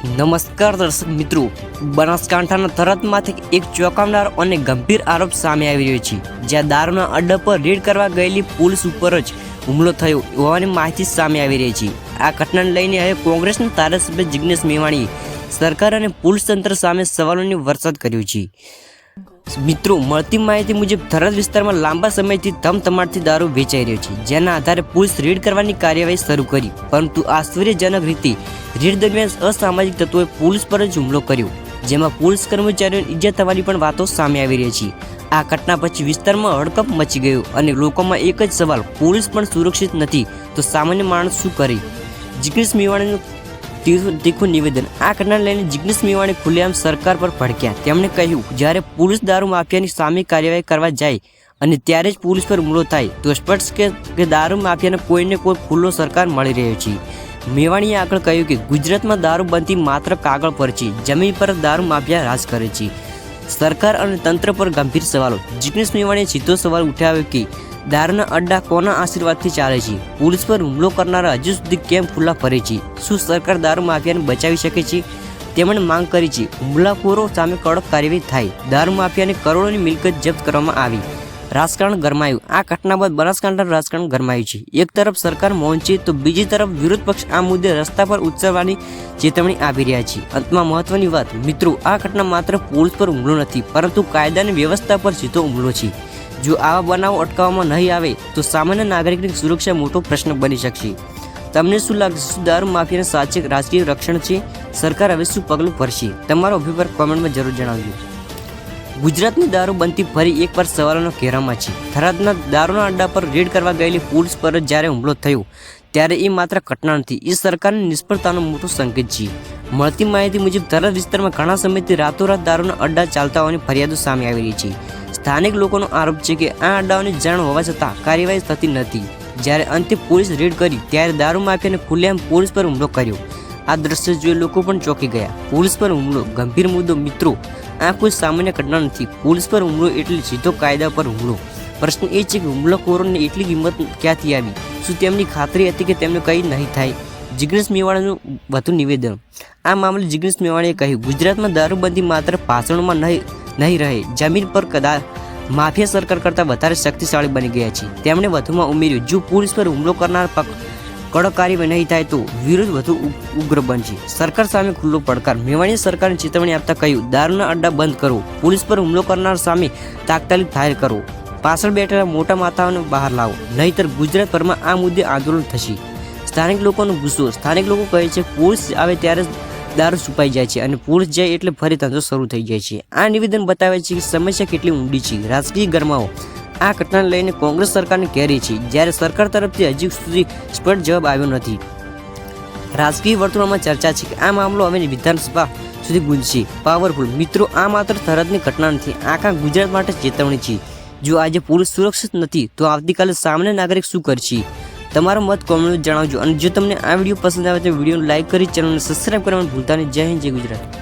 નમસ્કાર દર્શક મિત્રો, બનાસકાંઠાના થરાદમાંથી એક ચોંકાવનાર અને ગંભીર આરોપ સામે આવી રહ્યો છે, જ્યાં દારૂના અડ્ડા પર રેડ કરવા ગયેલી પોલીસ ઉપર જ હુમલો થયો હોવાની માહિતી સામે આવી રહી છે। આ ઘટનાને લઈને હવે કોંગ્રેસના ધારાસભ્ય જિગ્નેશ મેવાણીએ સરકાર અને પોલીસ તંત્ર સામે સવાલોની વરસાદ કર્યો છે। મિત્રો, મળતી માહિતી મુજબ થરાદ વિસ્તારમાં લાંબા સમયથી ધમધમાટથી દારૂ વેચાઈ રહ્યો છે, જેના આધારે પોલીસ રેડ કરવાની કાર્યવાહી શરૂ કરી, પરંતુ આશ્ચર્યજનક રીતે રેડ દરમિયાન અસામાજિક તત્વોએ પોલીસ પર જ હુમલો કર્યો, જેમાં પોલીસ કર્મચારીઓને ઈજા થવાની પણ વાતો સામે આવી રહી છે। આ ઘટના પછી વિસ્તારમાં હડકંપ મચી ગયો અને લોકોમાં એક જ સવાલ, પોલીસ પણ સુરક્ષિત નથી તો સામાન્ય માણસ શું કરે? જિગ્નેશ મેવાણીનું તીખું નિવેદન। આ ઘટનાને લઈને જિગ્નેશ મેવાણી ખુલ્લેઆમ સરકાર પર ભડક્યા। તેમણે કહ્યું, જ્યારે પોલીસ દારૂ માફિયાની સામે કાર્યવાહી કરવા જાય અને ત્યારે જ પોલીસ પર હુમલો થાય તો સ્પષ્ટ કે દારૂ માફિયાને કોઈને કોઈ ખુલ્લો સરકાર મળી રહ્યો છે। મેવાણીએ આગળ કહ્યું કે ગુજરાતમાં દારૂબંધી માત્ર કાગળ પર છે, જમીન પર દારૂ માફિયા રાજ કરે છે। સરકાર અને તંત્ર પર ગંભીર સવાલો। જિગ્નેશ મેવાણીએ સીધો સવાલ ઉઠાવ્યો કે દારૂના અડ્ડા કોના આશીર્વાદથી ચાલે છે? પોલીસ પર હુમલો કરનારા હજુ સુધી કેમ ખુલ્લા ફરે છે? શું સરકાર દારૂ માફિયાને બચાવી શકે છે? તેમણે માંગ કરી છે હુમલાખોરો સામે કડક કાર્યવાહી થાય, દારૂ માફિયાને કરોડોની મિલકત જપ્ત કરવામાં આવી। રાજકારણ ગરમાયું। આ ઘટના બાદ બનાસકાંઠાનું રાજકારણ ગરમાયું છે। એક તરફ સરકાર મૌન છે તો બીજી તરફ વિરોધ પક્ષ આ મુદ્દે રસ્તા પર ઉતરવાની ચેતવણી આપી રહ્યા છે। અંતમાં મહત્વની વાત, મિત્રો, આ ઘટના માત્ર પોલીસ પર હુમલો નથી, પરંતુ કાયદાની વ્યવસ્થા પર સીધો હુમલો છે। જો આવા બનાવો અટકાવવામાં નહીં આવે તો સામાન્ય નાગરિકની સુરક્ષા મોટો પ્રશ્ન બની શકશે। તમને શું લાગે છે? શું દારૂ માફિયાને સાચે રાજકીય રક્ષણ છે? સરકાર હવે શું પગલું ભરશે? તમારો અભિપ્રાય કોમેન્ટમાં જરૂર જણાવજો। ગુજરાતની દારૂબંધી ફરી એકવાર સવાલોના ઘેરામાં છે। થરાદના દારૂના અડ્ડા પર રેડ કરવા ગયેલી પોલીસ પર જ્યારે હુમલો થયો ત્યારે એ માત્ર ઘટના નથી, એ સરકારની નિષ્ફળતાનો મોટો સંકેત છે। મળતી માહિતી મુજબ થરાદ વિસ્તારમાં ઘણા સમયથી રાતોરાત દારૂના અડ્ડા ચાલતા હોવાની ફરિયાદો સામે આવી રહી છે। સ્થાનિક લોકોનો આરોપ છે કે આ અડ્ડાઓની જાણ હોવા છતાં કાર્યવાહી થતી નથી। જ્યારે અંતે પોલીસ રેડ કરી ત્યારે દારૂ માફિયાને ખુલ્લેઆમ પોલીસ પર હુમલો કર્યો। આ દ્રશ્ય જોઈ લોકો પણ ચોંકી ગયા। પોલીસ પર હુમલો ગંભીર મુદ્દો। મિત્રો, આ કોઈ સામાન્ય ઘટના નથી। પોલીસ પર હુમલો એટલે સીધો કાયદા પર હુમલો। પ્રશ્ન એ છે કે હુમલાખોરોને એટલી હિંમત ક્યાંથી આવી? શું તેમની ખાતરી હતી કે તેમને કંઈ નહીં થાય? જિગ્નેશ મેવાણીનું વધુ નિવેદન। આ મામલે જિગ્નેશ મેવાણીએ કહ્યું, ગુજરાતમાં દારૂબંધી માત્ર ભાષણોમાં નહીં રહે, જમીન પર માફિયા સરકાર કરતાં વધારે શક્તિશાળી બની ગયા છે। તેમણે વધુમાં ઉમેર્યું, જો પોલીસ પર હુમલો કરનાર કડક કાર્યવાહી નહીં થાય તો વિરોધ વધુ ઉગ્ર બનશે। સરકાર સામે ખુલ્લો પડકાર। મેવાણીએ સરકારને ચેતવણી આપતા કહ્યું, દારૂના અડ્ડા બંધ કરો, પોલીસ પર હુમલો કરનાર સામે તાત્કાલિક ફાયર કરો, પાછળ બેઠેલા મોટા માથાઓને બહાર લાવો, નહીંતર ગુજરાતભરમાં આ મુદ્દે આંદોલન થશે। સ્થાનિક લોકોનો ગુસ્સો। સ્થાનિક લોકો કહે છે પોલીસ આવે ત્યારે દારૂ છુપાઈ જાય છે અને પોલીસ જાય એટલે ફરી ધંધો શરૂ થઈ જાય છે। આ નિવેદન બતાવે છે કે સમસ્યા કેટલી ઊંડી છે। રાજકીય ગરમાવો। આ ઘટનાને લઈને કોંગ્રેસ સરકારને ઘેરી છે, જ્યારે સરકાર તરફથી હજી સુધી સ્પષ્ટ જવાબ આવ્યો નથી। રાજકીય વર્તુળોમાં ચર્ચા છે કે આ મામલો હવે વિધાનસભા સુધી ગુંજશે। પાવરફુલ। મિત્રો, આ માત્ર થરાદની ઘટના નથી, આખા ગુજરાત માટે ચેતવણી છે। જો આજે પોલીસ સુરક્ષિત નથી તો આવતીકાલે સામાન્ય નાગરિક શું કરશે? તમારો મત કોમેન્ટમાં જણાવજો। અને જો તમને આ વિડીયો પસંદ આવે તો વિડીયોને લાઇક કરી ચેનલને સબસ્ક્રાઈબ કરવાનું ભૂલતા નહીં। જય હિન્દ, જય ગુજરાત।